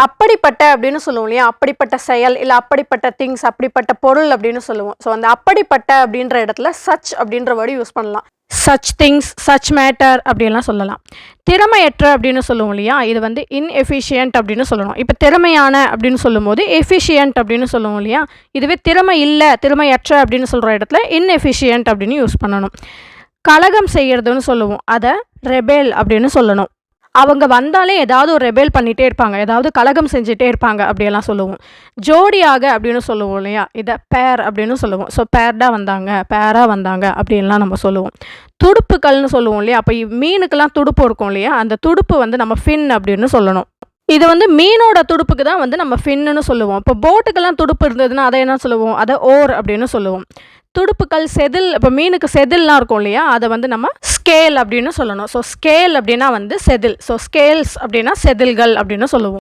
அப்படிப்பட்ட அப்படின்னு சொல்லுவோம் இல்லையா? அப்படிப்பட்ட செயல், இல்ல அப்படிப்பட்ட திங்ஸ், அப்படிப்பட்ட பொருள் அப்படின்னு சொல்லுவோம். ஸோ அந்த அப்படிப்பட்ட அப்படின்ற இடத்துல சச் அப்படின்ற வேர்ட் யூஸ் பண்ணலாம். சச் திங்ஸ், சச் மேட்டர் அப்படியெல்லாம் சொல்லலாம். திறமையற்ற அப்படின்னு சொல்லுவோம் இல்லையா? இது வந்து இன்எஃபிஷியன்ட் அப்படின்னு சொல்லணும். இப்போ திறமையான அப்படின்னு சொல்லும்போது எஃபிஷியன்ட் அப்படின்னு சொல்லுவோம் இல்லையா? இதுவே திறமை இல்ல, திறமையற்ற அப்படின்னு சொல்ற இடத்துல இன்எஃபிஷியன்ட் அப்படின்னு யூஸ் பண்ணணும். கலகம் செய்யறதுன்னு சொல்லுவோம். அத ரெபெல் அப்படின்னு சொல்லணும். அவங்க வந்தாலே ஏதாவது ஒரு ரெபெல் பண்ணிட்டே இருப்பாங்க. ஏதாவது கலகம் செஞ்சுட்டே இருப்பாங்க அப்படியெல்லாம் சொல்லுவோம். ஜோடியாக அப்படின்னு சொல்லுவோம் இல்லையா? இத பேர் அப்படின்னு சொல்லுவோம். ஸோ பேர்டா வந்தாங்க, பேரா வந்தாங்க அப்படின்லாம் நம்ம சொல்லுவோம். துடுப்புகள்னு சொல்லுவோம் இல்லையா? அப்ப மீனுக்கெல்லாம் துடுப்பு இருக்கும் இல்லையா? அந்த துடுப்பு வந்து நம்ம ஃபின் அப்படின்னு சொல்லணும். இது வந்து மீனோட துடுப்புக்கு தான் வந்து நம்ம ஃபின்னுன்னு சொல்லுவோம். இப்போ போட்டுக்கெல்லாம் துடுப்பு இருந்ததுன்னா அதை என்ன சொல்லுவோம்? அத ஓர் அப்படின்னு சொல்லுவோம். துடுப்புகள் செதில் இப்போ மீனுக்கு செதில்லாம் இருக்கும் இல்லையா? அத வந்து நம்ம ஸ்கேல் அப்படின்னு சொல்லணும். ஸோ ஸ்கேல் அப்படின்னா வந்து செதில். ஸோ ஸ்கேல்ஸ் அப்படின்னா செதில்கள் அப்படின்னு சொல்லுவோம்.